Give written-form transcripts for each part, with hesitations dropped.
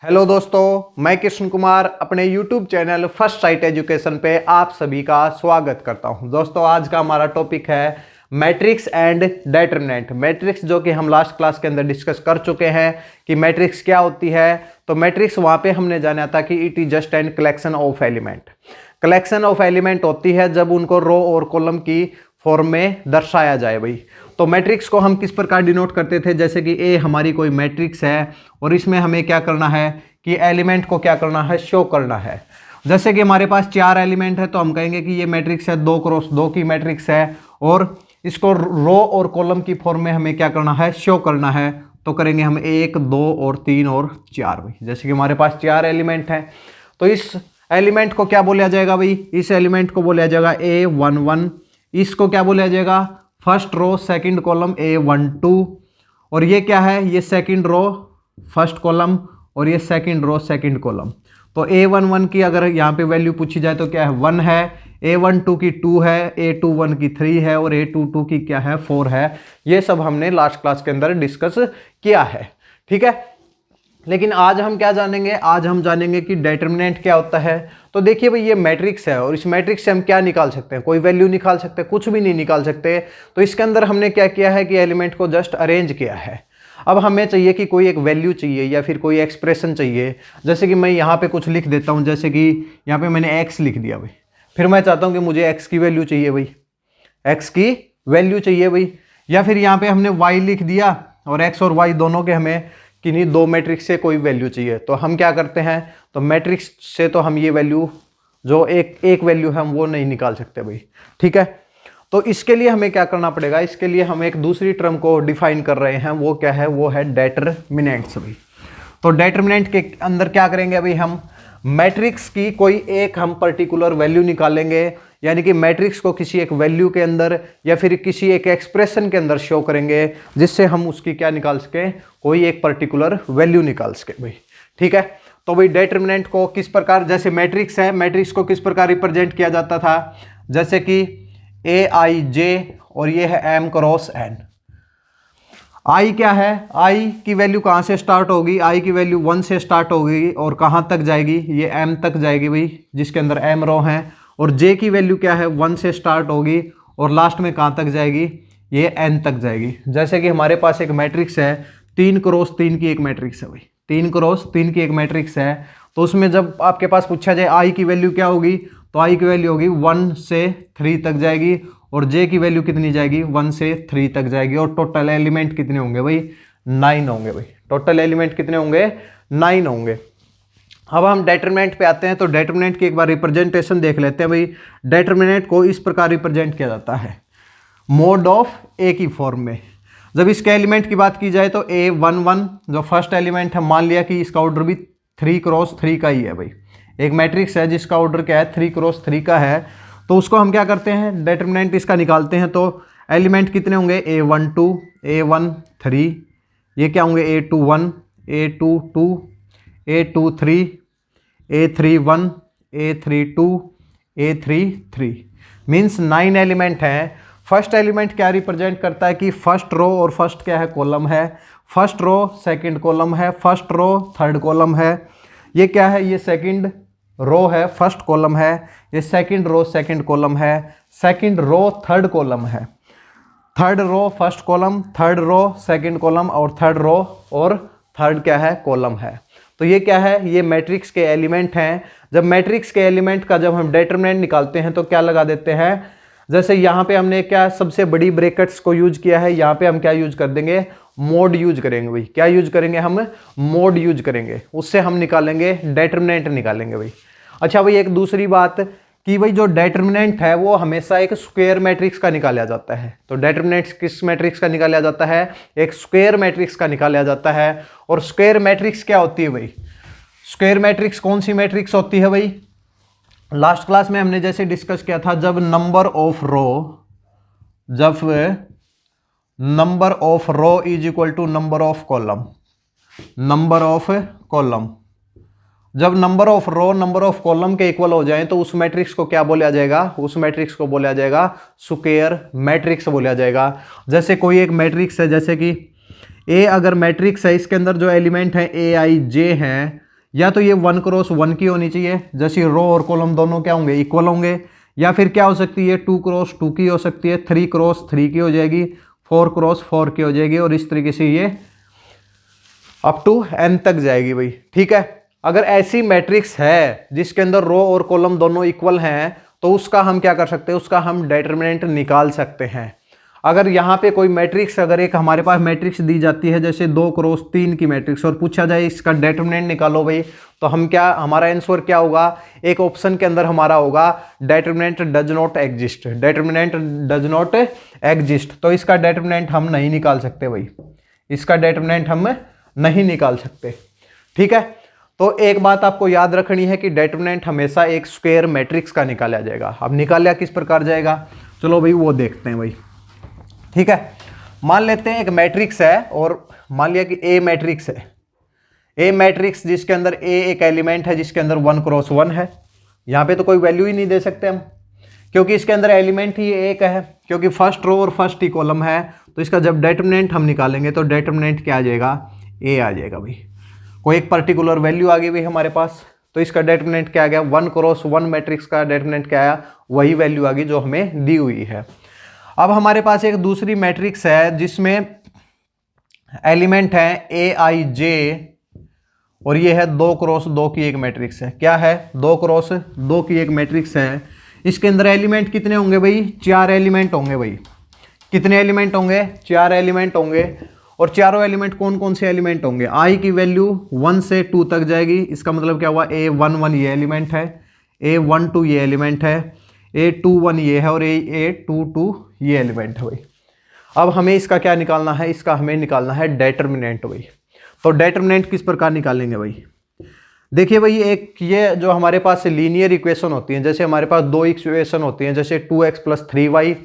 Hello दोस्तों, मैं कृष्ण कुमार अपने YouTube channel first sight education पे आप सभी का स्वागत करता हूं। दोस्तों, आज का हमारा टॉपिक है मैट्रिक्स एंड डिटरमिनेंट। मैट्रिक्स जो कि हम लास्ट क्लास के अंदर डिस्कस कर चुके हैं कि मैट्रिक्स क्या होती है। तो मैट्रिक्स वहां पे हमने जाना था कि it is just an collection of element. Collection of element होती है जब उनको रो और कॉलम की फॉर्म में दर्शाया जाए भाई। तो मैट्रिक्स को हम किस प्रकार डिनोट करते थे, जैसे कि ए हमारी कोई मैट्रिक्स है और इसमें हमें क्या करना है कि एलिमेंट को क्या करना है, शो करना है। जैसे कि हमारे पास 4 एलिमेंट है तो हम कहेंगे कि ये मैट्रिक्स है 2 क्रॉस 2 की मैट्रिक्स है और इसको रो और कॉलम की फॉर्म में हमें क्या करना है, शो करना है। तो करेंगे हम 1 2 और 3 और 4 भाई। जैसे कि हमारे पास 4 एलिमेंट हैं तो इस एलिमेंट को क्या बोला जाएगा भाई, इस एलिमेंट को बोला जाएगा A11। इसको क्या बोला जाएगा, first row second column A12। और ये क्या है, ये सेकंड रो फर्स्ट कॉलम और ये सेकंड रो सेकंड कॉलम। तो A11 की अगर यहाँ पे वैल्यू पूछी जाए तो क्या है, 1 है। A12 की 2 है, A21 की 3 है और A22 की क्या है, 4 है। ये सब हमने लास्ट क्लास के अंदर डिस्कस किया है, ठीक है। लेकिन आज हम क्या जानेंगे, आज हम जानेंगे कि डिटरमिनेंट क्या होता है। तो देखिए भाई, ये मैट्रिक्स है और इस मैट्रिक्स से हम क्या निकाल सकते हैं, कोई वैल्यू निकाल सकते हैं, कुछ भी नहीं निकाल सकते। तो इसके अंदर हमने क्या किया है कि एलिमेंट को जस्ट अरेंज किया है। अब हमें चाहिए कि कोई एक वैल्यू चाहिए या फिर कोई एक्सप्रेशन चाहिए। जैसे कि मैं यहाँ पे कुछ लिख देता हूँ, जैसे कि यहाँ पे मैंने x लिख दिया भाई। फिर मैं चाहता हूँ कि मुझे x की वैल्यू चाहिए भाई, x की वैल्यू चाहिए भाई। या फिर यहाँ पे हमने y लिख दिया और x और y दोनों के हमें किन्हीं 2 मैट्रिक्स से कोई वैल्यू चाहिए। तो हम क्या करते हैं, तो मैट्रिक्स से तो हम ये वैल्यू जो एक वैल्यू है हम वो नहीं निकाल सकते भाई, ठीक है। तो इसके लिए हमें क्या करना पड़ेगा, इसके लिए हम एक दूसरी टर्म को डिफाइन कर रहे हैं। वो क्या है, वो है डिटरमिनेंट्स भाई। तो डिटरमिनेंट के अंदर क्या करेंगे अभी, हम मैट्रिक्स की कोई एक हम पर्टिकुलर वैल्यू निकालेंगे, यानी कि मैट्रिक्स को किसी एक वैल्यू के अंदर या फिर किसी एक एक्सप्रेशन के अंदर शो करेंगे, जिससे हम उसकी क्या निकाल सकें, कोई एक पर्टिकुलर वैल्यू निकाल सके भाई, ठीक है। तो भाई डिटरमिनेंट को किस प्रकार, जैसे मैट्रिक्स है, मैट्रिक्स को किस प्रकार रिप्रेजेंट किया जाता था, जैसे कि AIJ और ये है M क्रॉस N। आई क्या है, आई की वैल्यू कहाँ से स्टार्ट होगी, आई की वैल्यू 1 से स्टार्ट होगी और कहाँ तक जाएगी, ये M तक जाएगी भाई, जिसके अंदर M रो है। और J की वैल्यू क्या है, 1 से स्टार्ट होगी और लास्ट में कहाँ तक जाएगी, ये N तक जाएगी। जैसे कि हमारे पास एक मैट्रिक्स है 3 क्रॉस 3 की एक मैट्रिक्स है भाई, 3 क्रॉस 3 की एक मैट्रिक्स है। तो उसमें जब आपके पास पूछा जाए आई की वैल्यू क्या होगी, तो आई की वैल्यू होगी 1 से 3 तक जाएगी और J की वैल्यू कितनी जाएगी, 1 से 3 तक जाएगी। और टोटल एलिमेंट कितने होंगे भाई, 9 होंगे भाई। टोटल एलिमेंट कितने होंगे, 9 होंगे। अब हम डिटरमिनेंट पे आते हैं। तो डिटरमिनेंट की एक बार रिप्रेजेंटेशन देख लेते हैं भाई। डिटरमिनेंट को इस प्रकार रिप्रेजेंट किया जाता है, मोड ऑफ ए की फॉर्म में। जब इसके एलिमेंट की बात की जाए तो A11 जो फर्स्ट एलिमेंट है, मान लिया कि इसका ऑर्डर भी 3 क्रॉस 3 का ही है भाई। एक मैट्रिक्स है जिसका ऑर्डर क्या है, 3 क्रॉस 3 का है। तो उसको हम क्या करते हैं, डिटरमिनेंट इसका निकालते हैं। तो एलिमेंट कितने होंगे, A12 A13, ये क्या होंगे A21 A22 A23 A31 A32 A33, means 9 element हैं। फर्स्ट एलिमेंट क्या रिप्रेजेंट करता है कि फर्स्ट रो और फर्स्ट क्या है, कॉलम है। फर्स्ट रो सेकंड कॉलम है, फर्स्ट रो थर्ड कॉलम है। ये क्या है, ये सेकंड रो है, फर्स्ट कॉलम है। ये सेकंड रो सेकंड कॉलम है, सेकंड रो थर्ड कॉलम है। Third row first column, third row second column और थर्ड रो और थर्ड क्या है, कॉलम है। तो ये क्या है, ये मैट्रिक्स के एलिमेंट हैं। जब मैट्रिक्स के एलिमेंट का जब हम डिटरमिनेंट निकालते हैं तो क्या लगा देते हैं, जैसे यहाँ पे हमने क्या सबसे बड़ी ब्रैकेट्स को यूज किया है, यहाँ पे हम क्या यूज कर देंगे, मोड यूज करेंगे भाई। क्या यूज करेंगे, हम मोड यूज करेंगे, उससे हम निकालेंगे डिटरमिनेंट निकालेंगे भाई। अच्छा भाई, एक दूसरी बात कि भाई जो डिटरमिनेंट है वो हमेशा एक स्क्वायर मैट्रिक्स का निकाला जाता है। तो डिटरमिनेंट किस मैट्रिक्स का निकाला जाता है, एक स्क्वायर मैट्रिक्स का निकाला जाता है। और स्क्वायर मैट्रिक्स क्या होती है भाई, स्क्वायर मैट्रिक्स कौन सी मैट्रिक्स होती है भाई, लास्ट क्लास में हमने जैसे डिस्कस किया था, जब number of row is equal to number of column, number of column. जब number of row number of column के इक्वल हो जाए तो उस मैट्रिक्स को क्या बोला जाएगा, उस मैट्रिक्स को बोला जाएगा स्क्वायर मैट्रिक्स बोला जाएगा। जैसे कोई एक मैट्रिक्स है, जैसे कि ए अगर मैट्रिक्स है, इसके अंदर जो एलिमेंट है AIJ हैं, या तो ये 1 क्रॉस 1 की होनी चाहिए, जैसे रो और कॉलम दोनों क्या होंगे, इक्वल होंगे, या फिर क्या हो सकती है 2 क्रॉस 2 की हो सकती है, 3 क्रॉस 3 की हो जाएगी, 4 क्रॉस 4 की हो जाएगी, और इस तरीके से ये अप टू n तक जाएगी भाई। ठीक है, अगर ऐसी मैट्रिक्स है जिसके अंदर रो और कॉलम दोनों इक्वल हैं तो उसका हम क्या कर सकते हैं, उसका हम डिटरमिनेंट निकाल सकते हैं। अगर यहाँ पे कोई मैट्रिक्स, अगर एक हमारे पास मैट्रिक्स दी जाती है जैसे 2 क्रॉस 3 की मैट्रिक्स, और पूछा जाए इसका डिटरमिनेंट निकालो भाई, तो हम क्या, हमारा आंसर क्या होगा, एक ऑप्शन के अंदर हमारा होगा determinant does not exist, determinant does not exist. तो इसका डिटरमिनेंट हम नहीं निकाल सकते भाई, इसका डिटरमिनेंट हम नहीं निकाल सकते। ठीक है, तो एक बात आपको याद रखनी है कि डिटरमिनेंट हमेशा एक स्क्वायर मैट्रिक्स का निकाला जाएगा। अब निकाला किस प्रकार जाएगा, चलो भाई वो देखते हैं भाई। ठीक है, मान लेते हैं एक मैट्रिक्स है, और मान लिया कि ए मैट्रिक्स है, ए मैट्रिक्स जिसके अंदर ए एक एलिमेंट है जिसके अंदर 1 क्रॉस 1 है। यहाँ पे तो कोई वैल्यू ही नहीं दे सकते हम, क्योंकि इसके अंदर एलिमेंट ही एक है, क्योंकि फर्स्ट रो और फर्स्ट ही कॉलम है। तो इसका जब डिटरमिनेंट हम निकालेंगे तो डिटरमिनेंट क्या आ जाएगा, ए आ जाएगा भाई। कोई एक पर्टिकुलर वैल्यू आ गई भाई हमारे पास, तो इसका डिटरमिनेंट क्या आ गया, 1 क्रॉस 1 मैट्रिक्स का डिटरमिनेंट क्या आया, वही वैल्यू आ गई जो हमें दी हुई है। अब हमारे पास एक दूसरी मैट्रिक्स है जिसमें एलिमेंट है ए आई जे, और ये है 2 क्रॉस 2 की एक मैट्रिक्स है। क्या है, 2 क्रॉस 2 की एक मैट्रिक्स है। इसके अंदर एलिमेंट कितने होंगे भाई, 4 एलिमेंट होंगे भाई। कितने एलिमेंट होंगे, 4 एलिमेंट होंगे। और चारों एलिमेंट कौन कौन से एलिमेंट होंगे, आई की वैल्यू 1 से 2 तक जाएगी। इसका मतलब क्या हुआ, A11 ये एलिमेंट है, A12 ये एलिमेंट है, A21 ये है, और A22 ये एलिमेंट है भाई। अब हमें इसका क्या निकालना है, इसका हमें निकालना है डिटरमिनेंट भाई। तो डिटरमिनेंट किस प्रकार निकालेंगे भाई, देखिए भाई, एक ये जो हमारे पास लीनियर इक्वेशन होती है, जैसे हमारे पास 2 इक्वेशन होती हैं, जैसे 2x + 3y।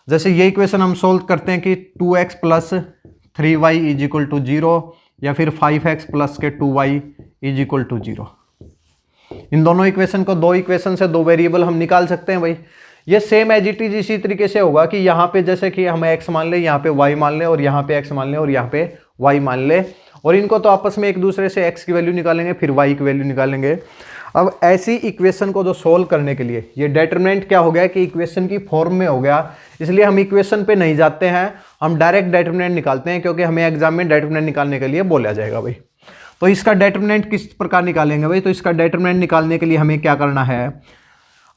जैसे ये इक्वेशन हम सोल्व करते हैं कि 2x + 3y = 0, या फिर 5x + 2y = 0। इन दोनों इक्वेशन को, 2 इक्वेशन से 2 वेरिएबल हम निकाल सकते हैं भाई। ये सेम एज इट इज इसी तरीके से होगा कि यहाँ पे जैसे कि हम x मान ले, यहाँ पे y मान ले, और यहाँ पे x मान ले, और यहाँ पे y मान ले, और इनको तो आपस में एक दूसरे से x की वैल्यू निकालेंगे, फिर y की वैल्यू निकालेंगे। अब ऐसी इक्वेशन को जो सोल्व करने के लिए, ये डिटरमिनेंट क्या हो गया कि इक्वेशन की फॉर्म में हो गया, इसलिए हम इक्वेशन पे नहीं जाते हैं, हम डायरेक्ट डिटरमिनेंट निकालते हैं, क्योंकि हमें एग्जाम में डिटरमिनेंट निकालने के लिए बोला जाएगा भाई। तो इसका डिटरमिनेंट किस प्रकार निकालेंगे भाई, तो इसका डिटरमिनेंट निकालने के लिए हमें क्या करना है,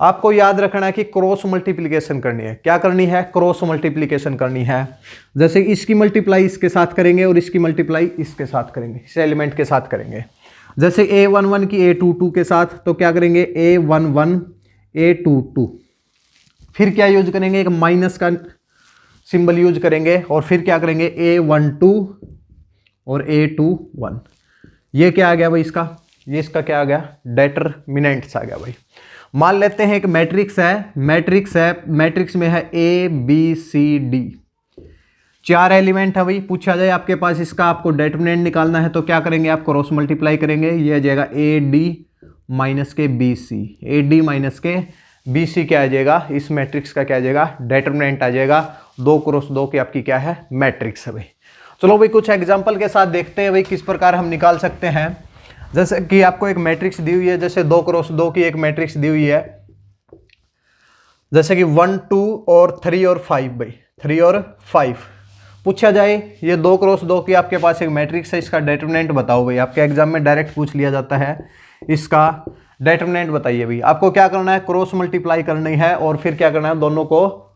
आपको याद रखना है कि क्रॉस मल्टीप्लिकेशन करनी है। क्या करनी है, क्रॉस मल्टीप्लिकेशन करनी है। जैसे इसकी मल्टीप्लाई इसके साथ करेंगे, और इसकी मल्टीप्लाई इसके साथ करेंगे, इस एलिमेंट के साथ करेंगे। जैसे A11 की A22 के साथ, तो क्या करेंगे, A11 A22, फिर क्या यूज करेंगे, एक माइनस का सिंबल यूज करेंगे, और फिर क्या करेंगे, A12 और A21। ये क्या आ गया भाई इसका, ये इसका क्या आ गया, डिटरमिनेंट्स आ गया भाई। मान लेते हैं एक मैट्रिक्स है, मैट्रिक्स में है ABCD, 4 एलिमेंट है भाई। पूछा जाए आपके पास इसका, आपको डिटरमिनेंट निकालना है, तो क्या करेंगे, आप क्रॉस मल्टीप्लाई करेंगे, ये आ जाएगा AD - के BC, AD - के BC क्या आ जाएगा, इस मैट्रिक्स का क्या आ जाएगा, डिटरमिनेंट आ जाएगा। 2 क्रॉस 2 की आपकी क्या है, मैट्रिक्स है भाई। चलो भाई कुछ एग्जाम्पल के साथ देखते हैं भाई किस प्रकार हम निकाल सकते हैं। जैसे कि आपको एक मैट्रिक्स दी हुई है, जैसे 2 क्रॉस 2 की एक मैट्रिक्स दी हुई है, जैसे कि 1 2 और 3 और 5 भाई, 3 और 5। पूछा जाए ये 2 क्रॉस 2 की आपके पास एक मैट्रिक्स है, इसका डिटरमिनेंट बताओ भाई। आपके एग्जाम में डायरेक्ट पूछ लिया जाता है, इसका डिटरमिनेंट बताइए भाई। आपको क्या करना है, क्रॉस मल्टीप्लाई करनी है, और फिर क्या करना है, दोनों को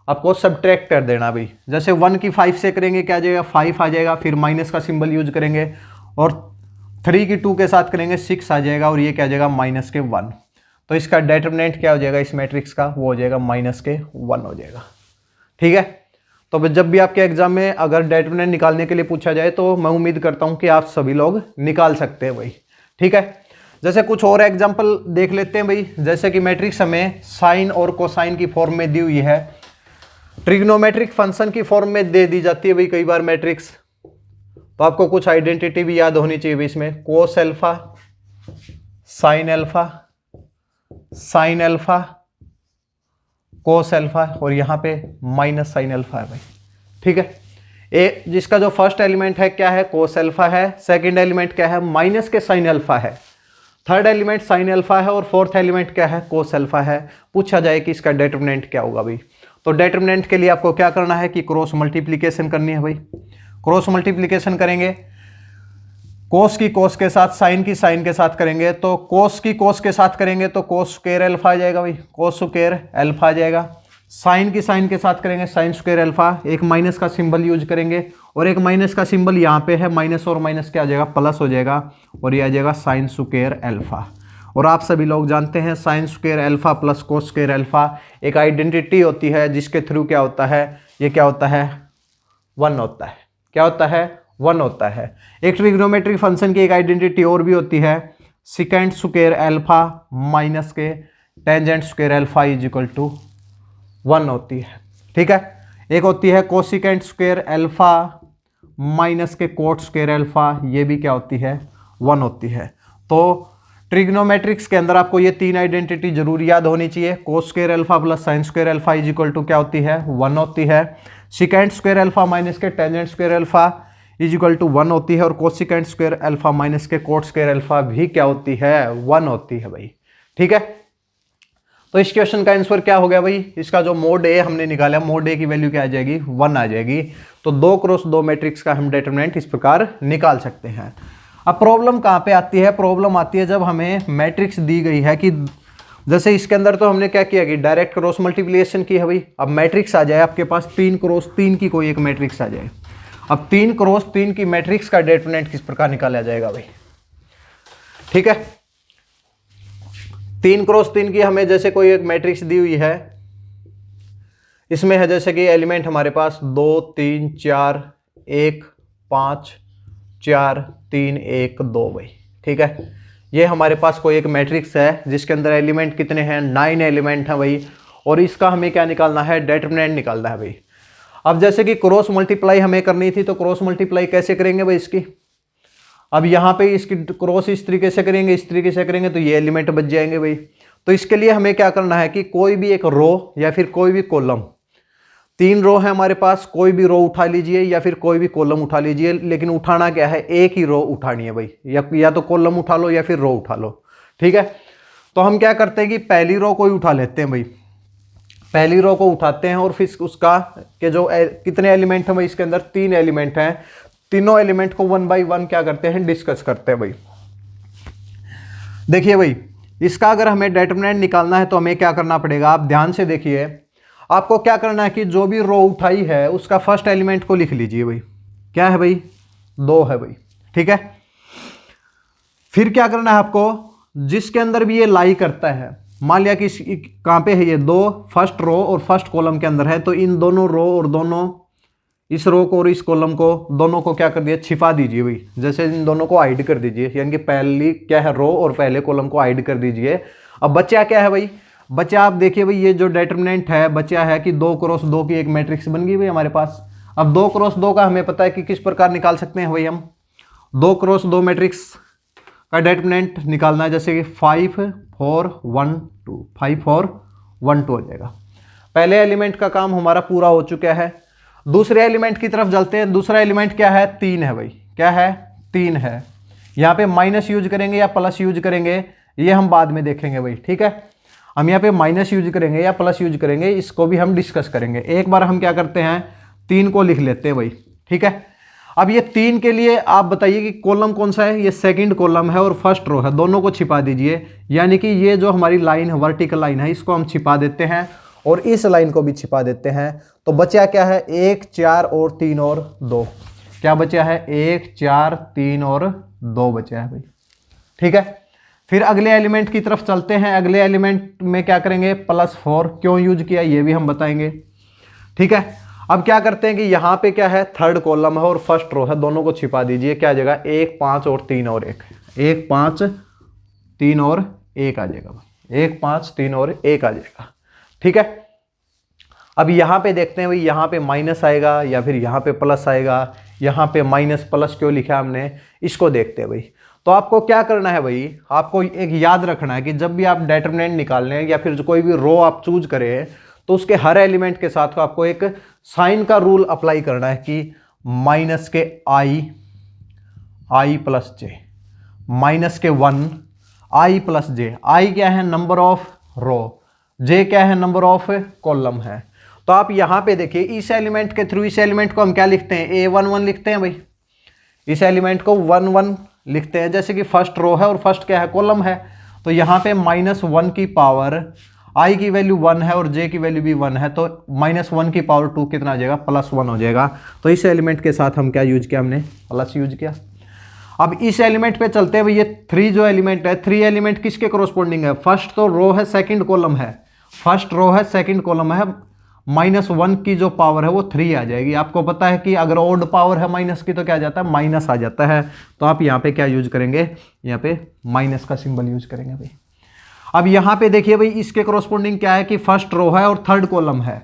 आपको सब्ट्रैक्ट कर देना भाई। जैसे 1 की 5 से करेंगे, क्या आ जाएगा, 5 आ जाएगा, फिर माइनस का सिंबल यूज करेंगे, और 3 की 2 के साथ करेंगे, 6 आ जाएगा, और ये क्या आ जाएगा, -1। तो इसका डिटरमिनेंट क्या हो जाएगा इस मैट्रिक्स का, वो हो जाएगा -1 हो जाएगा। ठीक है, तो जब भी आपके एग्जाम में अगर डिटरमिनेंट निकालने के लिए पूछा जाए, तो मैं उम्मीद करता हूं कि आप सभी लोग निकाल सकते हैं भाई। ठीक है, जैसे कुछ और एग्जाम्पल देख लेते हैं भाई। जैसे कि मैट्रिक्स हमें साइन और कोसाइन की फॉर्म में दी हुई है, ट्रिग्नोमेट्रिक फंक्शन की फॉर्म में दे दी जाती है भाई कई बार मैट्रिक्स। तो आपको कुछ आइडेंटिटी भी याद होनी चाहिए भाई इसमें, कोस alpha, sine alpha, sine alpha, कोस एल्फा, और यहाँ पे माइनस साइन एल्फा है भाई। ठीक है, ए जिसका जो फर्स्ट एलिमेंट है क्या है, कोस अल्फा है, सेकंड एलिमेंट क्या है, माइनस के साइन अल्फा है, थर्ड एलिमेंट साइन अल्फा है और फोर्थ एलिमेंट क्या है, कोस अल्फा है। पूछा जाए कि इसका डिटरमिनेंट क्या होगा भाई, तो डिटरमिनेंट के लिए आपको क्या करना है कि क्रॉस मल्टीप्लिकेशन करनी है भाई। क्रॉस मल्टीप्लिकेशन करेंगे, कोस की कोस के साथ, साइन की साइन के साथ करेंगे, तो कोस की कोस के साथ करेंगे तो कोस स्क्वायर अल्फा आ जाएगा भाई, कोस स्क्वायर अल्फा आ जाएगा। साइन की साइन के साथ करेंगे साइन स्क्वायर अल्फा, एक माइनस का सिंबल यूज करेंगे और एक माइनस का सिंबल यहाँ पे है, माइनस और माइनस क्या आ जाएगा, प्लस हो जाएगा और ये आ जाएगा साइन स्क्वायर अल्फा। और आप सभी लोग जानते हैं sign square alpha plus cos square alpha एक आइडेंटिटी होती है जिसके थ्रू क्या होता है, ये क्या होता है, 1 होता है। क्या होता है, 1 होता है। एक ट्रिग्नोमेट्रिक फंक्शन की एक आइडेंटिटी और भी होती है, सिकेंड स्क्वायर अल्फा माइनस के tangent square alpha is equal to 1 होती है। ठीक है, एक होती है कोसिकेंट स्क्वायर अल्फा माइनस के कोट स्क्वायर अल्फा, ये भी क्या होती है, 1 होती है। तो ट्रिग्नोमेट्रिक्स के अंदर आपको ये 3 आइडेंटिटी जरूर याद होनी चाहिए। Cos square alpha plus sine square alpha is equal to क्या होती है, 1 होती है। सिकेंड स्क्वायर अल्फा माइनस के tangent square alpha is equal to 1 होती है और कोसिकेंट स्क्वायर अल्फा माइनस के कोट स्क्वायर अल्फा भी क्या होती है, 1 होती है भाई। ठीक है, तो इस क्वेश्चन का आंसर क्या हो गया भाई, इसका जो मोड ए हमने निकाला, मोड ए की वैल्यू क्या आ जाएगी, 1 आ जाएगी। तो 2 क्रॉस 2 मैट्रिक्स का हम डिटरमिनेंट इस प्रकार निकाल सकते हैं। अब प्रॉब्लम कहाँ पे आती है, प्रॉब्लम आती है जब हमें मैट्रिक्स दी गई है कि जैसे इसके अंदर तो हमने क्या किया कि डायरेक्ट क्रॉस मल्टीप्लिकेशन की है भाई। अब मैट्रिक्स आ जाए आपके पास 3 क्रॉस 3 की कोई एक मैट्रिक्स आ जाए, अब 3 क्रॉस 3 की मैट्रिक्स का डिटरमिनेंट किस प्रकार निकाला जाएगा भाई। ठीक है, 3 क्रॉस 3 की हमें जैसे कोई एक मैट्रिक्स दी हुई है, इसमें है जैसे कि एलिमेंट हमारे पास 2 3 4 1 5 4 3 1 2 भाई। ठीक है, ये हमारे पास कोई एक मैट्रिक्स है जिसके अंदर एलिमेंट कितने हैं, 9 एलिमेंट हैं भाई, और इसका हमें क्या निकालना है, डिटरमिनेंट निकालना है भाई। अब जैसे कि क्रॉस मल्टीप्लाई हमें करनी थी, तो क्रॉस मल्टीप्लाई कैसे करेंगे भाई इसकी, अब यहाँ पे इसकी क्रॉस इस तरीके से करेंगे, इस तरीके से करेंगे तो ये एलिमेंट बच जाएंगे भाई। तो इसके लिए हमें क्या करना है कि कोई भी एक रो या फिर कोई भी कॉलम, 3 रो है हमारे पास, कोई भी रो उठा लीजिए या फिर कोई भी कॉलम उठा लीजिए, लेकिन उठाना क्या है, एक ही रो उठानी है भाई, या तो कॉलम उठा लो या फिर रो उठा लो। ठीक है, तो हम क्या करते हैं कि पहली रो को ही उठा लेते हैं भाई, पहली रो को उठाते हैं और फिर उसका के जो कितने एलिमेंट हैं भाई, इसके अंदर 3 एलिमेंट हैं, तीनों एलिमेंट को 1 बाई 1 क्या करते हैं, डिस्कस करते हैं भाई। देखिए भाई, इसका अगर हमें डिटरमिनेंट निकालना है तो हमें क्या करना पड़ेगा, आप ध्यान से देखिए, आपको क्या करना है कि जो भी रो उठाई है उसका फर्स्ट एलिमेंट को लिख लीजिए भाई, क्या है भाई, 2 है भाई। ठीक है, फिर क्या करना है आपको, जिसके अंदर भी ये लाई करता है, मान लिया कि कहाँ पे है ये 2, फर्स्ट रो और फर्स्ट कॉलम के अंदर है, तो इन दोनों रो और दोनों इस रो को और इस कॉलम को दोनों को क्या कर दिया, छिपा दीजिए भाई, जैसे इन दोनों को हाइड कर दीजिए, यानी कि पहली क्या है रो और पहले कॉलम को हाइड कर दीजिए। अब बचा क्या है भाई, बचा आप देखिए भाई, ये जो डिटरमिनेंट है बचा है कि 2 क्रॉस 2 की एक मैट्रिक्स बन गई भाई हमारे पास। अब 2 क्रॉस 2 का हमें पता है कि किस प्रकार निकाल सकते हैं भाई, हम 2 क्रॉस 2 मैट्रिक्स का डिटरमिनेंट निकालना है, जैसे कि 5 4 1 2, 5 4 1 2 हो जाएगा। पहले एलिमेंट का काम हमारा पूरा हो चुका है, दूसरे एलिमेंट की तरफ चलते हैं। दूसरा एलिमेंट क्या है, 3 है भाई, क्या है, 3 है। यहाँ पे माइनस यूज करेंगे या प्लस यूज करेंगे ये हम बाद में देखेंगे भाई। ठीक है, हम यहाँ पे माइनस यूज करेंगे या प्लस यूज करेंगे इसको भी हम डिस्कस करेंगे। एक बार हम क्या करते हैं, 3 को लिख लेते हैं भाई। ठीक है, अब ये 3 के लिए आप बताइए कि कॉलम कौन सा है, ये सेकंड कॉलम है और फर्स्ट रो है, दोनों को छिपा दीजिए, यानी कि ये जो हमारी लाइन है वर्टिकल लाइन है इसको हम छिपा देते हैं और इस लाइन को भी छिपा देते हैं। तो बचा क्या है, 1 4 और 3 और 2, क्या बचा है, 1 4 3 और 2 बचा है भाई। ठीक है, फिर अगले एलिमेंट की तरफ चलते हैं। अगले एलिमेंट में क्या करेंगे, +4 क्यों यूज किया ये भी हम बताएंगे। ठीक है, अब क्या करते हैं कि यहाँ पे क्या है, थर्ड कॉलम है और फर्स्ट रो है, दोनों को छिपा दीजिए, क्या आ जाएगा, 1 5 और 3 और 1, 1 5 3 और 1 आ जाएगा, 1 5 3 और 1 आ जाएगा। ठीक है, अब यहाँ पे देखते हैं भाई, यहाँ पे माइनस आएगा या फिर यहाँ पे प्लस आएगा, यहाँ पे माइनस प्लस क्यों लिखा है हमने, इसको देखते हैं भाई। तो आपको क्या करना है भाई, आपको एक याद रखना है कि जब भी आप डिटरमिनेंट निकालने हैं या फिर कोई भी रो आप चूज करें तो उसके हर एलिमेंट के साथ आपको एक साइन का रूल अप्लाई करना है कि माइनस के आई प्लस जे, माइनस के 1 आई प्लस जे। आई क्या है? नंबर ऑफ रो, जे क्या है? नंबर ऑफ कॉलम है। तो आप यहां पे देखिए इस एलिमेंट के थ्रू, इस एलिमेंट को हम क्या लिखते हैं? A11 लिखते हैं भाई। इस एलिमेंट को 1 लिखते हैं, जैसे कि फर्स्ट रो है और फर्स्ट क्या है? कॉलम है। तो यहाँ पे -1 की पावर, आई की वैल्यू 1 है और जे की वैल्यू भी 1 है, तो -1 की पावर 2 कितना आ जाएगा? +1 हो जाएगा। तो इस एलिमेंट के साथ हम क्या यूज किया? हमने प्लस यूज किया। अब इस एलिमेंट पे चलते हैं भाई। ये 3 जो एलिमेंट है, 3 एलिमेंट किसके कॉरस्पॉन्डिंग है? फर्स्ट तो रो है, सेकंड कॉलम है, फर्स्ट रो है, सेकंड कॉलम है। -1 की जो पावर है वो 3 आ जाएगी। आपको पता है कि अगर ऑड पावर है माइनस की तो क्या आ जाता है? माइनस आ जाता है। तो आप यहाँ पे क्या यूज करेंगे? यहाँ पे माइनस का सिंबल यूज करेंगे भाई। अब यहाँ पे देखिए भाई, इसके कॉरस्पॉन्डिंग क्या है कि फर्स्ट रो है और थर्ड कॉलम है,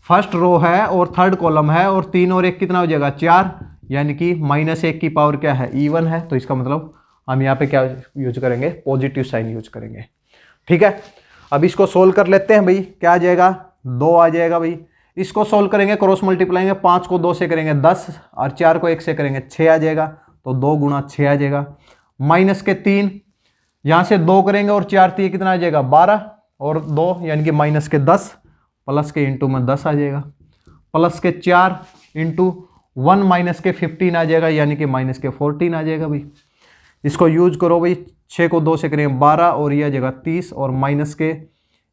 फर्स्ट रो है और थर्ड कॉलम है, और 3 और 1 कितना हो जाएगा? 4, यानी कि -1 की पावर क्या है? E1 है। तो इसका मतलब हम यहाँ पे क्या यूज करेंगे? पॉजिटिव साइन यूज करेंगे। ठीक है, अब इसको सोल्व कर लेते हैं भाई। क्या आ जाएगा? 2 आ जाएगा भाई। इसको सोल्व करेंगे, क्रॉस मल्टीप्लाइंगे, 5 को 2 से करेंगे 10 और 4 को 1 से करेंगे 6 आ जाएगा। तो 2 गुणा 6 आ जाएगा। माइनस के 3, यहाँ से 2 करेंगे और 4 3 कितना आ जाएगा? 12 और 2 यानी कि माइनस के 10, प्लस के इंटू में 10 आ जाएगा। प्लस के 4 इंटू 1 माइनस के 15 आ जाएगा, यानी कि माइनस के 14 आ जाएगा भाई। इसको यूज करो भाई। 6 को 2 से करेंगे 12 और ये आ जाएगा 30 और माइनस के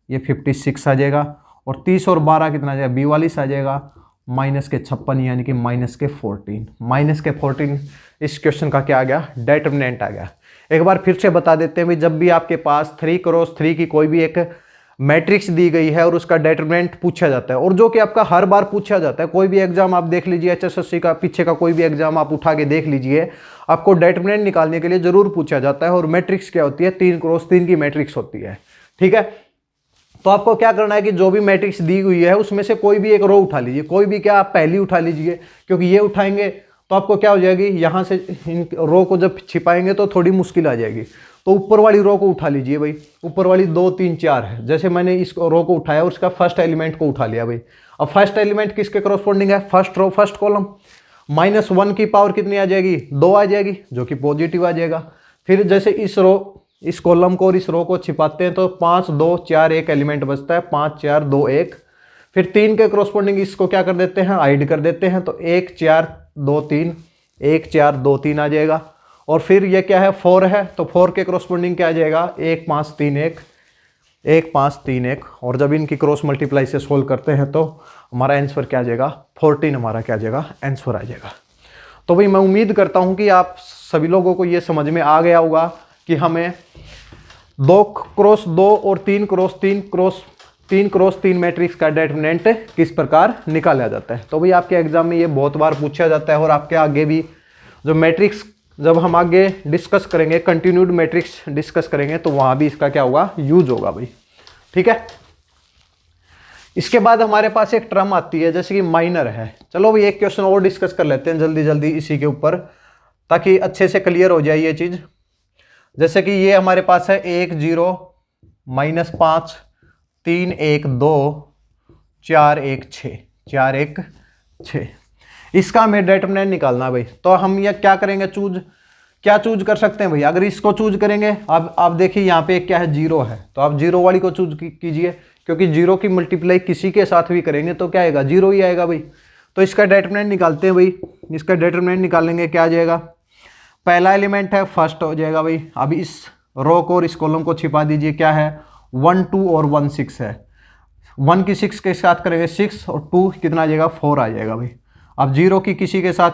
ये 56 आ जाएगा, और 30 और 12 कितना आ जाएगा? 42 आ जाएगा। माइनस के 56 यानी कि माइनस के 14, माइनस के 14 इस क्वेश्चन का क्या आ गया? डिटरमिनेंट आ गया। एक बार फिर से बता देते हैं भाई, जब भी आपके पास 3x3 की कोई भी एक मैट्रिक्स दी गई है और उसका डिटरमिनेंट पूछा जाता है, और जो कि आपका हर बार पूछा जाता है, कोई भी एग्जाम आप देख लीजिए, HSSC का पीछे का कोई भी एग्जाम आप उठा के देख लीजिए, आपको डिटरमिनेंट निकालने के लिए जरूर पूछा जाता है। और मैट्रिक्स क्या होती है? 3x3 की मैट्रिक्स होती है। ठीक है, तो आपको क्या करना है कि जो भी मैट्रिक्स दी हुई है उसमें से कोई भी एक रो उठा लीजिए, कोई भी क्या, आप पहली उठा लीजिए, क्योंकि ये उठाएंगे तो आपको क्या हो जाएगी? यहाँ से इन रो को जब छिपाएंगे तो थोड़ी मुश्किल आ जाएगी। तो ऊपर वाली रो को उठा लीजिए भाई। ऊपर वाली 2 3 4 है, जैसे मैंने इस रो को उठाया, उसका फर्स्ट एलिमेंट को उठा लिया भाई। अब फर्स्ट एलिमेंट किसके कॉरस्पॉन्डिंग है? First row, first column. -1 की पावर कितनी आ जाएगी? 2 आ जाएगी, जो कि पॉजिटिव आ जाएगा। फिर जैसे इस कॉलम को और इस रो को छिपाते हैं तो 5 2 4 1 एलिमेंट बचता है, 5 4 2 1। फिर 3 के कॉरस्पॉन्डिंग इसको क्या कर देते हैं? हाइड कर देते हैं, तो 1 4 2 3, 1 4 2 3 आ जाएगा। और फिर ये क्या है? 4 है, तो 4 के कॉरस्पॉन्डिंग क्या आ जाएगा? 1 5 3 1, 1 5 3 1। और जब इनकी क्रॉस मल्टीप्लाई से सोल्व करते हैं तो हमारा आंसर क्या आ जाएगा? 14 हमारा क्या आ जाएगा? आंसर आ जाएगा। तो भाई मैं उम्मीद करता हूँ कि आप सभी लोगों को ये समझ में आ गया होगा कि हमें 2x2 और 3x3 मैट्रिक्स का डिटरमिनेंट किस प्रकार निकाला जाता है। तो भाई आपके एग्जाम में ये बहुत बार पूछा जाता है, और आपके आगे भी जो मैट्रिक्स, जब हम आगे डिस्कस करेंगे, कंटिन्यूड मैट्रिक्स डिस्कस करेंगे, तो वहां भी इसका क्या होगा? यूज होगा भाई। ठीक है, इसके बाद हमारे पास एक टर्म आती है जैसे कि माइनर है। चलो भाई एक क्वेश्चन और डिस्कस कर लेते हैं जल्दी जल्दी इसी के ऊपर, ताकि अच्छे से क्लियर हो जाए ये चीज। जैसे कि ये हमारे पास है 1 0 -5 3 1 2 4 1 6, 4 1 6। इसका हमें डिटरमिनेंट निकालना है भाई। तो हम ये क्या करेंगे? क्या चूज कर सकते हैं भाई? अगर इसको चूज करेंगे, अब आप देखिए यहाँ पे क्या है? 0 है, तो आप 0 वाली को चूज कीजिए, क्योंकि 0 की मल्टीप्लाई किसी के साथ भी करेंगे तो क्या आएगा? 0 ही आएगा भाई। तो इसका डिटरमिनेंट निकालते हैं भाई। इसका डिटरमिनेंट निकालेंगे, क्या आ जाएगा? पहला एलिमेंट है, फर्स्ट हो जाएगा भाई। अब इस रो को और इस कॉलम को छिपा दीजिए। क्या है? 1 2 और 1 6 है। 1 की 6 के साथ करेंगे 6, और 2 कितना आ जाएगा? 4 आ जाएगा भाई। अब 0 की किसी के साथ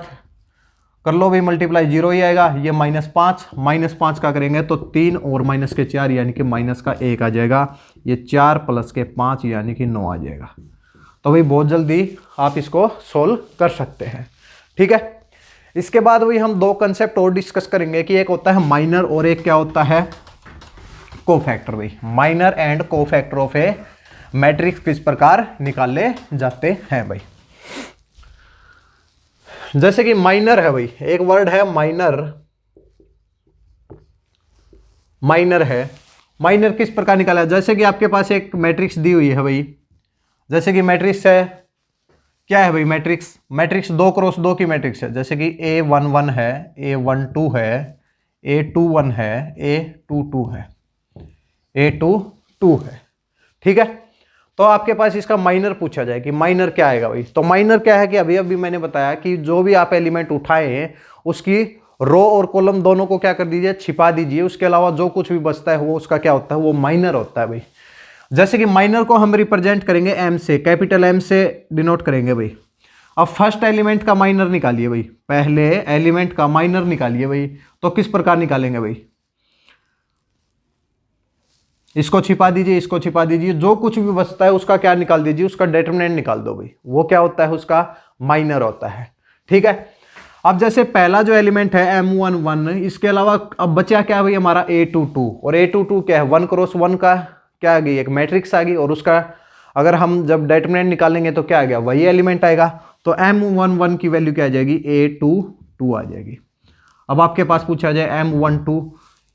कर लो भाई मल्टीप्लाई, 0 ही आएगा। ये -5 का करेंगे तो 3 और माइनस के 4 यानी कि माइनस का 1 आ जाएगा। ये 4 प्लस के 5 यानी कि 9 आ जाएगा। तो भाई बहुत जल्दी आप इसको सोल्व कर सकते हैं। ठीक है, इसके बाद भाई हम 2 कंसेप्ट और डिस्कस करेंगे कि एक होता है माइनर और एक क्या होता है? कोफैक्टर भाई। Minor and cofactor of A matrix किस प्रकार निकाले जाते हैं भाई। जैसे कि माइनर है भाई, एक वर्ड है माइनर। माइनर है, माइनर किस प्रकार निकाला? जैसे कि आपके पास एक मैट्रिक्स दी हुई है भाई, जैसे कि मैट्रिक्स है क्या है भाई मैट्रिक्स, मैट्रिक्स 2x2 की मैट्रिक्स है, जैसे कि A11 है, A12 है, A21 है, A22 है, A22 है। ठीक है, तो आपके पास इसका माइनर पूछा जाए कि माइनर क्या आएगा भाई, तो माइनर क्या है कि अभी अभी मैंने बताया कि जो भी आप एलिमेंट उठाए हैं उसकी रो और कॉलम दोनों को क्या कर दीजिए, छिपा दीजिए। उसके अलावा जो कुछ भी बचता है वो उसका क्या होता है, वो माइनर होता है भाई। जैसे कि माइनर को हम रिप्रेजेंट करेंगे एम से, कैपिटल एम से डिनोट करेंगे भाई। अब फर्स्ट एलिमेंट का माइनर निकालिए भाई, पहले एलिमेंट का माइनर निकालिए भाई। तो किस प्रकार निकालेंगे भाई, इसको छिपा दीजिए, इसको छिपा दीजिए, जो कुछ भी बचता है उसका क्या निकाल दीजिए, उसका डिटरमिनेंट निकाल दो भाई। वो क्या होता है, उसका माइनर होता है। ठीक है, अब जैसे पहला जो एलिमेंट है M11, इसके अलावा अब बचा क्या भाई हमारा A22, और A22 क्या है, 1x1 का क्या आ गई, एक मैट्रिक्स आ गई, और उसका अगर हम जब डिटरमिनेंट निकालेंगे तो क्या आ गया, वही एलिमेंट आएगा। तो M11 की वैल्यू क्या आ जाएगी, A22 आ जाएगी। अब आपके पास पूछा जाए M12,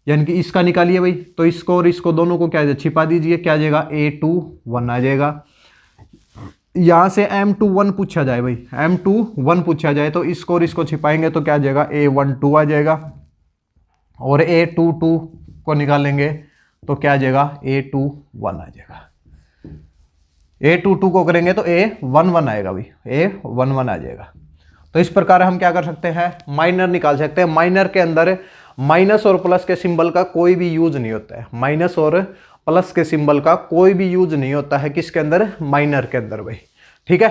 यानी कि इसका निकालिए भाई, तो इसको और इसको दोनों को क्या छिपा दीजिए, क्या आ जाएगा, A21 आ जाएगा। यहां से M21 पूछा जाए भाई, M21 पूछा जाए तो इसको और इसको छिपाएंगे तो क्या आ जाएगा, A12 आ जाएगा। और A22 को निकालेंगे तो क्या आ जाएगा, A21 आ जाएगा। A22 को करेंगे तो A11 आएगा भाई, A11 आ जाएगा। तो इस प्रकार हम क्या कर सकते हैं, माइनर निकाल सकते हैं। माइनर के अंदर माइनस और प्लस के सिंबल का कोई भी यूज नहीं होता है, माइनस और प्लस के सिंबल का कोई भी यूज नहीं होता है किसके अंदर, माइनर के अंदर भाई। ठीक है,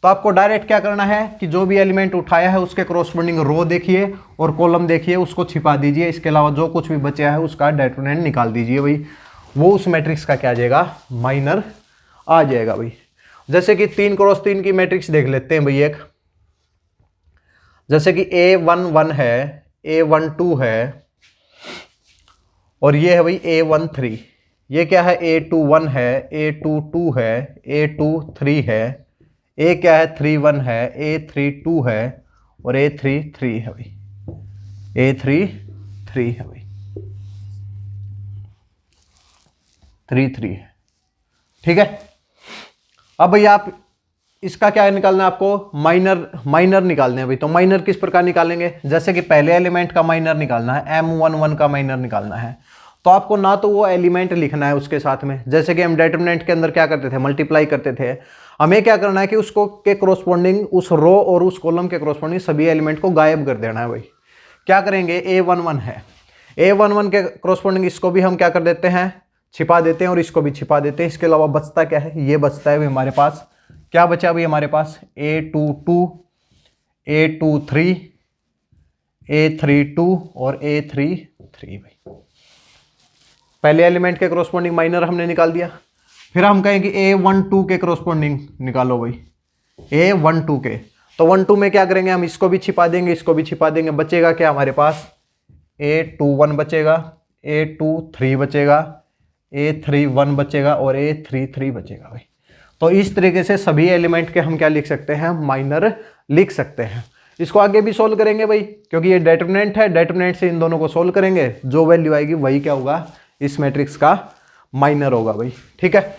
तो आपको डायरेक्ट क्या करना है कि जो भी एलिमेंट उठाया है उसके कॉरस्पॉन्डिंग रो देखिए और कॉलम देखिए, उसको छिपा दीजिए। इसके अलावा जो कुछ भी बचा है उसका डिटरमिनेंट निकाल दीजिए भाई, वो उस मैट्रिक्स का क्या आ जाएगा, माइनर आ जाएगा भाई। जैसे कि 3x3 की मैट्रिक्स देख लेते हैं भाई। एक जैसे कि A11 है, A12 है, और ये है भाई A13। ये क्या है, A21 है, A22 है, A23 है, A क्या है, 31 है, A32 है, और A33 है भाई, A33 है भाई, 33 है। ठीक है, अब भाई आप इसका क्या निकालना है आपको, माइनर निकालने हैं भाई। तो माइनर किस प्रकार निकालेंगे, जैसे कि पहले एलिमेंट का माइनर निकालना है, M11 का माइनर निकालना है, तो आपको ना तो वो एलिमेंट लिखना है उसके साथ में, जैसे कि हम डिटरमिनेंट के अंदर क्या करते थे, मल्टीप्लाई करते थे। हमें क्या करना है कि उसको के कॉरस्पॉन्डिंग उस रो और उस कॉलम के कॉरस्पॉन्डिंग सभी एलिमेंट को गायब कर देना है भाई। क्या करेंगे, A11 है, A11 के कॉरस्पॉन्डिंग इसको भी हम क्या कर देते हैं, छिपा देते हैं, और इसको भी छिपा देते हैं। इसके अलावा बचता क्या है, ये बचता है भाई हमारे पास, क्या बचा भाई हमारे पास, A22, A23, A32 और A33 भाई। पहले एलिमेंट के कॉरस्पॉन्डिंग माइनर हमने निकाल दिया। फिर हम कहेंगे A12 के कॉरस्पॉन्डिंग निकालो भाई, A12 के। तो 12 में क्या करेंगे, हम इसको भी छिपा देंगे, इसको भी छिपा देंगे। बचेगा क्या हमारे पास, A21 बचेगा, A23 बचेगा, A31 बचेगा और A33 बचेगा भाई। तो इस तरीके से सभी एलिमेंट के हम क्या लिख सकते हैं, माइनर लिख सकते हैं। इसको आगे भी सोल्व करेंगे भाई, क्योंकि ये डिटरमिनेंट है, डिटरमिनेंट से इन दोनों को सोल्व करेंगे, जो वैल्यू आएगी वही क्या होगा, इस मैट्रिक्स का माइनर होगा भाई। ठीक है,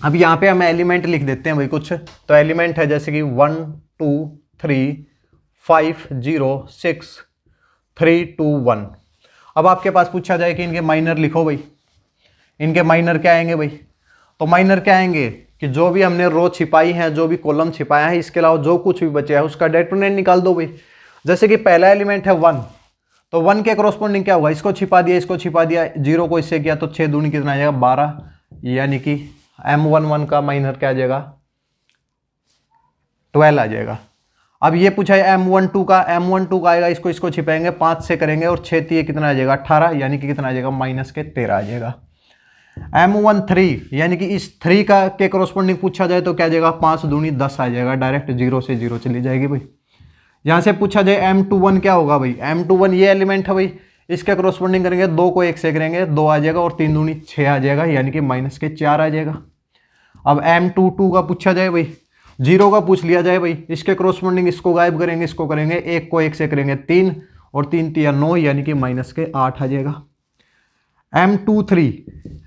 अब यहाँ पे हम एलिमेंट लिख देते हैं भाई कुछ। तो एलिमेंट है जैसे कि 1 2 3 5 0 6 3 2 1। अब आपके पास पूछा जाए कि इनके माइनर लिखो भाई, इनके माइनर क्या आएंगे भाई। तो माइनर क्या आएंगे कि जो भी हमने रो छिपाई है, जो भी कॉलम छिपाया है, इसके अलावा जो कुछ भी बचा है उसका डिटरमिनेंट निकाल दो भाई। जैसे कि पहला एलिमेंट है 1, तो 1 के कॉरस्पॉन्डिंग क्या हुआ, इसको छिपा दिया, इसको छिपा दिया, 0 को इससे किया तो 6 दूनी कितना आ जाएगा, 12, यानी कि M11 का माइनर क्या आ जाएगा, 12 आ जाएगा। अब ये पूछा है M12 का, M12 का आएगा, इसको इसको छिपाएंगे, 5 से करेंगे और 6 3 कितना आ जाएगा, 18, यानी कि कितना आ जाएगा, माइनस के 13 आ जाएगा। M13 यानी कि इस 3 का के कॉरस्पॉन्डिंग पूछा जाए तो क्या आ जाएगा, 5 दूनी 10 आ जाएगा, डायरेक्ट 0 से 0 चली जाएगी भाई। यहाँ से पूछा जाए M21 क्या होगा भाई, M21 ये एलिमेंट है भाई, इसके कॉरस्पॉन्डिंग करेंगे, 2 को 1 से करेंगे, 2 आ जाएगा, और 3 दूनी 6 आ जाएगा, यानी कि माइनस के 4 आ जाएगा। अब M22 का पूछा जाए भाई, 0 का पूछ लिया जाए भाई, इसके कॉरस्पॉन्डिंग इसको गायब करेंगे, इसको करेंगे, 1 को 1 से करेंगे 3, और 3 3 9, यानी कि माइनस के 8 आ जाएगा।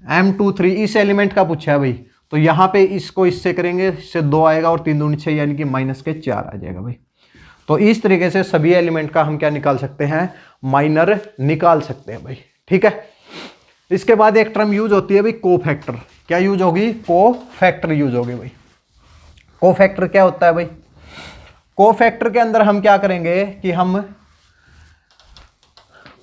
M23 इस एलिमेंट का पूछा है भाई, तो यहाँ पे इसको इससे करेंगे, इससे 2 आएगा और 3 दूनी 6 यानी कि -4 आ जाएगा भाई। तो इस तरीके से सभी एलिमेंट का हम क्या निकाल सकते हैं, माइनर निकाल सकते हैं भाई। ठीक है, इसके बाद एक टर्म यूज होती है भाई कोफैक्टर। क्या यूज होगी, कोफैक्टर यूज होगी भाई। कोफैक्टर क्या होता है भाई, कोफैक्टर के अंदर हम क्या करेंगे कि हम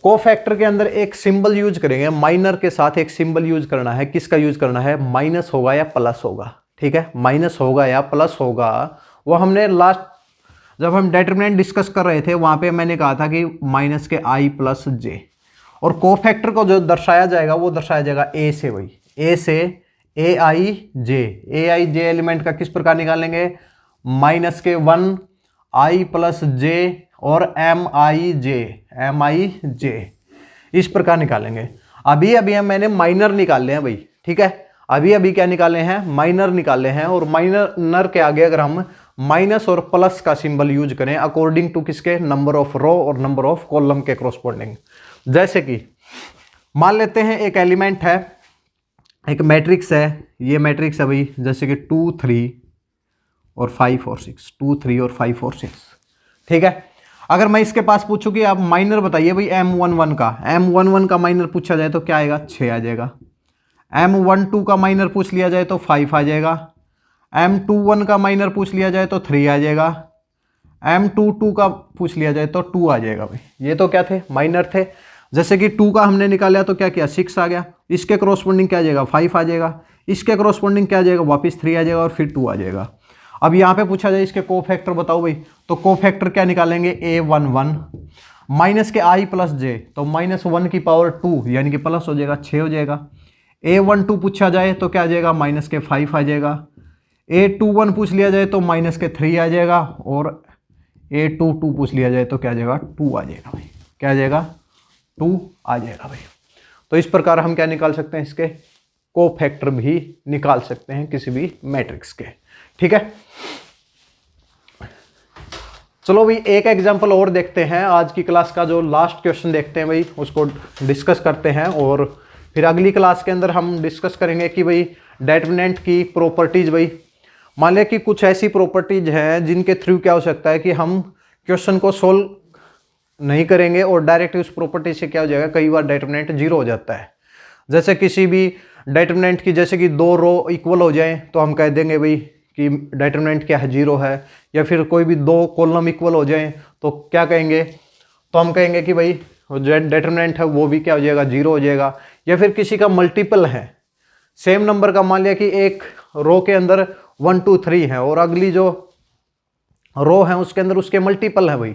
कोफैक्टर के अंदर एक सिंबल यूज करेंगे, माइनर के साथ एक सिंबल यूज करना है। किसका यूज करना है, माइनस होगा या प्लस होगा। ठीक है, माइनस होगा या प्लस होगा, वो हमने लास्ट जब हम डिटरमिनेंट डिस्कस कर रहे थे वहां पे मैंने कहा था कि माइनस के i + j, और कोफैक्टर को जो दर्शाया जाएगा वो दर्शाया जाएगा a से भाई, a से aij एलिमेंट का किस प्रकार निकालेंगे, -1 i + j और mij इस प्रकार निकालेंगे। अभी मैंने माइनर निकाले हैं भाई। ठीक है, अभी क्या निकाले हैं, माइनर निकाले हैं, और माइनर के आगे अगर हम माइनस और प्लस का सिंबल यूज करें अकॉर्डिंग टू किसके, नंबर ऑफ रो और नंबर ऑफ कॉलम के कॉरस्पॉन्डिंग। जैसे कि मान लेते हैं एक एलिमेंट है, एक मैट्रिक्स है, ये मैट्रिक्स है भाई, जैसे कि 2 3 और 5 और 6, 2 3 और 5 और 6। ठीक है, अगर मैं इसके पास पूछूं कि आप माइनर बताइए भाई M11 का, M11 का माइनर पूछा जाए तो क्या आएगा, 6 आ जाएगा। M12 का माइनर पूछ लिया जाए तो 5 आ जाएगा। M21 का माइनर पूछ लिया जाए तो 3 आ जाएगा। M22 का पूछ लिया जाए तो 2 आ जाएगा भाई। ये तो क्या थे, माइनर थे। जैसे कि 2 का हमने निकाला तो क्या किया, 6 आ गया। इसके कॉरस्पॉन्डिंग क्या आ जाएगा, 5 आ जाएगा। इसके कॉरस्पॉन्डिंग क्या आ जाएगा, वापस 3 आ जाएगा और फिर 2 आ जाएगा। अब यहाँ पे पूछा जाए इसके कोफैक्टर बताओ भाई, तो कोफैक्टर क्या निकालेंगे, A11 माइनस के i + j, तो -1⁻2 यानी कि प्लस हो जाएगा, 6 हो जाएगा। A12 पूछा जाए तो क्या आ जाएगा, -5 आ जाएगा। A21 पूछ लिया जाए तो -3 आ जाएगा, और A22 पूछ लिया जाए तो क्या आ जाएगा, 2 आ जाएगा भाई। क्या आ जाएगा, 2 आ जाएगा भाई। तो इस प्रकार हम क्या निकाल सकते हैं, इसके कोफैक्टर भी निकाल सकते हैं किसी भी मैट्रिक्स के। ठीक है, चलो भाई एक एग्जांपल और देखते हैं। आज की क्लास का जो लास्ट क्वेश्चन देखते हैं भाई, उसको डिस्कस करते हैं, और फिर अगली क्लास के अंदर हम डिस्कस करेंगे कि भाई डिटरमिनेंट की प्रॉपर्टीज। भाई मान लें कि कुछ ऐसी प्रॉपर्टीज हैं जिनके थ्रू क्या हो सकता है कि हम क्वेश्चन को सोल्व नहीं करेंगे और डायरेक्ट उस प्रॉपर्टी से क्या हो जाएगा, कई बार डिटरमिनेंट 0 हो जाता है। जैसे किसी भी डिटरमिनेंट की, जैसे कि 2 रो इक्वल हो जाए तो हम कह देंगे भाई कि डिटरमिनेंट क्या है, 0 है। या फिर कोई भी 2 कॉलम इक्वल हो जाए तो क्या कहेंगे, तो हम कहेंगे कि भाई जो डिटरमिनेंट है वो भी क्या हो जाएगा, 0 हो जाएगा। या फिर किसी का मल्टीपल है, सेम नंबर का, मान लिया कि एक रो के अंदर 1 2 3 है और अगली जो रो है उसके अंदर उसके मल्टीपल है भाई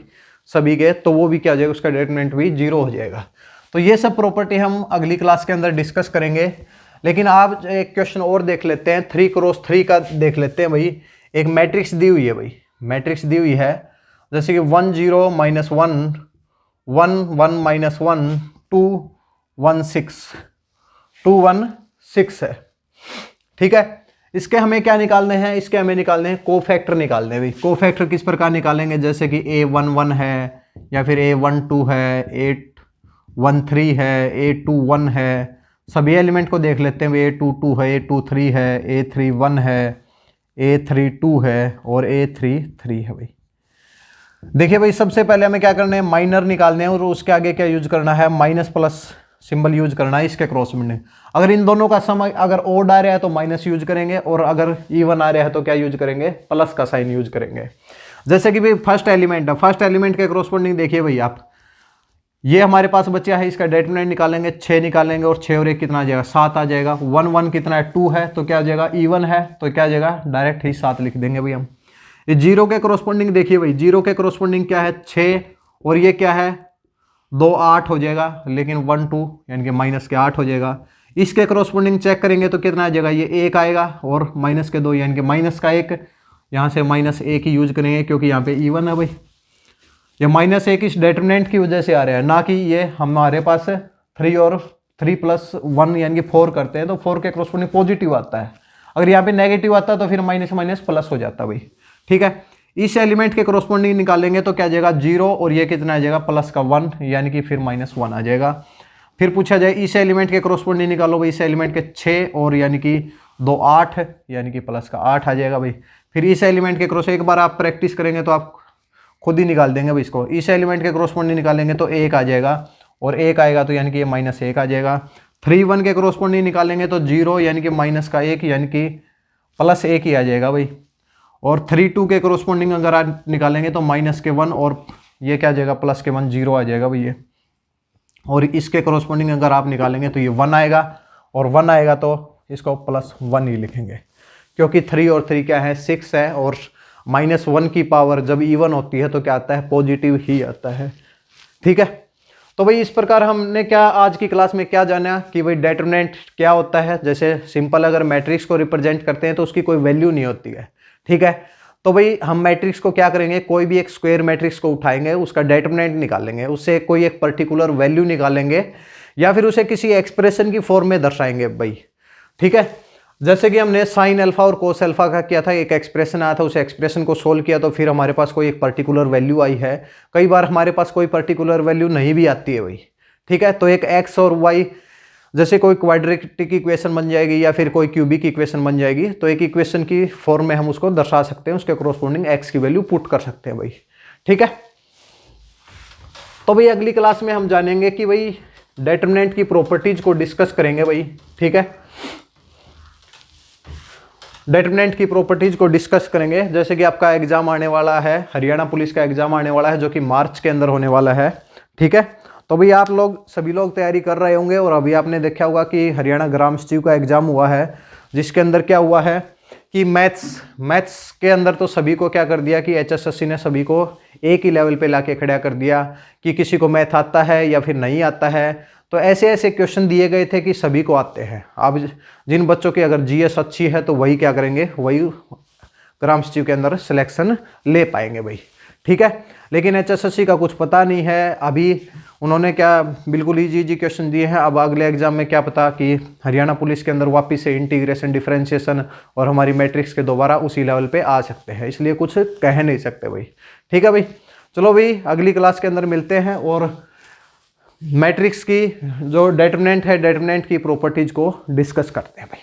सभी के, तो वो भी क्या हो जाएगा, उसका डिटरमिनेंट भी 0 हो जाएगा। तो ये सब प्रॉपर्टी हम अगली क्लास के अंदर डिस्कस करेंगे। लेकिन आप एक क्वेश्चन और देख लेते हैं, 3x3 का देख लेते हैं भाई। एक मैट्रिक्स दी हुई है भाई, मैट्रिक्स दी हुई है, जैसे कि 1 0 -1 1 1 -1 2 1 6 2 1 6 है। ठीक है, इसके हमें क्या निकालने हैं, इसके हमें निकालने हैं कोफैक्टर निकालने हैं भाई। कोफैक्टर किस प्रकार निकालेंगे, जैसे कि A11 है, या फिर A12 है, A13 है, A21 है। सभी एलिमेंट को देख लेते हैं भाई, A22 है, A23 है, A31 है, A32 है और A33 है भाई। देखिए भाई सबसे पहले हमें क्या करना है, माइनर निकालने हैं, और उसके आगे क्या यूज करना है, माइनस प्लस सिंबल यूज करना है इसके क्रॉस में। अगर इन दोनों का सम अगर ओड आ रहा है तो माइनस यूज करेंगे, और अगर इवन आ रहा है तो क्या यूज करेंगे, प्लस का साइन यूज करेंगे। जैसे कि भाई फर्स्ट एलिमेंट है, फर्स्ट एलिमेंट के कॉरस्पॉन्डिंग देखिए भाई आप, ये हमारे पास बचा है, इसका डिटरमिनेंट निकालेंगे, 6 निकालेंगे, और 6 और 1 कितना आ जाएगा, 7 आ जाएगा। 1 1 कितना है, 2 है, तो क्या आ जाएगा, इवन है, तो क्या आ जाएगा, डायरेक्ट ही 7 लिख देंगे भाई हम। ये 0 के कॉरस्पॉन्डिंग देखिए भाई, 0 के कॉरस्पॉन्डिंग क्या है, 6, और ये क्या है, 2 8 हो जाएगा, लेकिन 1 2 यानी कि माइनस के 8 हो जाएगा। इसके कॉरस्पॉन्डिंग चेक करेंगे तो कितना आ जाएगा, ये 1 आएगा, और माइनस के 2 यानी कि माइनस का 1, यहाँ से -1 ही यूज करेंगे क्योंकि यहाँ पे इवन है भाई। ये -1 इस डिटरमिनेंट की वजह से आ रहा है, ना कि ये हमारे पास 3 और 3 + 1 यानी कि 4 करते हैं, तो 4 के कॉरस्पॉन्डिंग पॉजिटिव आता है। अगर यहाँ पे नेगेटिव आता है तो फिर माइनस माइनस प्लस हो जाता है भाई। ठीक है, इस एलिमेंट के कॉरस्पॉन्डिंग निकालेंगे तो क्या आ जाएगा, 0, और ये कितना आ जाएगा, प्लस का 1 यानी कि फिर -1 आ जाएगा। फिर पूछा जाए इस एलिमेंट के कॉरस्पॉन्डिंग निकालो भाई, इस एलिमेंट के 6 और यानी कि 2 8 यानी कि प्लस का 8 आ जाएगा भाई। फिर इस एलिमेंट के क्रॉस एक बार आप प्रैक्टिस करेंगे तो आप खुद ही निकाल देंगे भाई इसको। इस एलिमेंट के क्रॉसपोंडिंग निकालेंगे तो 1 आ जाएगा और 1 आएगा तो यानी कि ये -1 आ जाएगा। 3 1 के क्रॉसपोंडिंग निकालेंगे तो 0 यानी कि -1 यानी कि +1 ही आ जाएगा भाई। और 3 2 के क्रॉसपोंडिंग अगर आप निकालेंगे तो -1 और ये क्या आ जाएगा +1 0 आ जाएगा भाई ये। और इसके क्रॉसपोंडिंग अगर आप निकालेंगे तो ये 1 आएगा और 1 आएगा तो इसको +1 ही लिखेंगे, क्योंकि 3 और 3 क्या है 6 है और -1 की पावर जब इवन होती है तो क्या आता है पॉजिटिव ही आता है। ठीक है, तो भाई इस प्रकार हमने क्या आज की क्लास में क्या जाना कि भाई डिटरमिनेंट क्या होता है। जैसे सिंपल अगर मैट्रिक्स को रिप्रेजेंट करते हैं तो उसकी कोई वैल्यू नहीं होती है। ठीक है, तो भाई हम मैट्रिक्स को क्या करेंगे, कोई भी एक स्क्वायर मैट्रिक्स को उठाएंगे, उसका डिटरमिनेंट निकालेंगे, उससे कोई एक पर्टिकुलर वैल्यू निकालेंगे या फिर उसे किसी एक्सप्रेशन की फॉर्म में दर्शाएंगे भाई। ठीक है, जैसे कि हमने साइन अल्फा और कोस अल्फा का किया था, एक एक्सप्रेशन आया था, उस एक्सप्रेशन को सोल्व किया तो फिर हमारे पास कोई एक पर्टिकुलर वैल्यू आई है। कई बार हमारे पास कोई पर्टिकुलर वैल्यू नहीं भी आती है भाई। ठीक है, तो एक एक्स और वाई जैसे कोई क्वाड्रेटिक इक्वेशन बन जाएगी या फिर कोई क्यूबिक इक्वेशन बन जाएगी, तो एक इक्वेशन की फॉर्म में हम उसको दर्शा सकते हैं, उसके कोरोस्पोंडिंग एक्स की वैल्यू पुट कर सकते हैं भाई। ठीक है, तो भाई अगली क्लास में हम जानेंगे कि भाई डिटरमिनेंट की प्रॉपर्टीज को डिस्कस करेंगे भाई। ठीक है, डिटरमिनेंट की प्रॉपर्टीज को डिस्कस करेंगे। जैसे कि आपका एग्जाम आने वाला है, हरियाणा पुलिस का एग्जाम आने वाला है जो कि मार्च के अंदर होने वाला है। ठीक है, तो भाई आप लोग सभी लोग तैयारी कर रहे होंगे और अभी आपने देखा होगा कि हरियाणा ग्राम सचिव का एग्जाम हुआ है, जिसके अंदर क्या हुआ है कि मैथ्स के अंदर तो सभी को क्या कर दिया कि HSSC ने सभी को एक ही लेवल पे लाके खड़ा कर दिया कि किसी को मैथ आता है या फिर नहीं आता है। तो ऐसे ऐसे क्वेश्चन दिए गए थे कि सभी को आते हैं। अब जिन बच्चों की अगर GS अच्छी है तो वही क्या करेंगे, वही ग्राम सचिव के अंदर सिलेक्शन ले पाएंगे भाई। ठीक है, लेकिन HSSC का कुछ पता नहीं है। अभी उन्होंने क्या बिल्कुल इजी क्वेश्चन दिए हैं। अब अगले एग्जाम में क्या पता कि हरियाणा पुलिस के अंदर वापस से इंटीग्रेशन, डिफरेंशिएशन और हमारी मैट्रिक्स के दोबारा उसी लेवल पे आ सकते हैं, इसलिए कुछ कह नहीं सकते भाई। ठीक है भाई, चलो भाई अगली क्लास के अंदर मिलते हैं और मैट्रिक्स की जो डिटरमिनेंट है, डिटरमिनेंट की प्रॉपर्टीज को डिस्कस करते हैं भाई।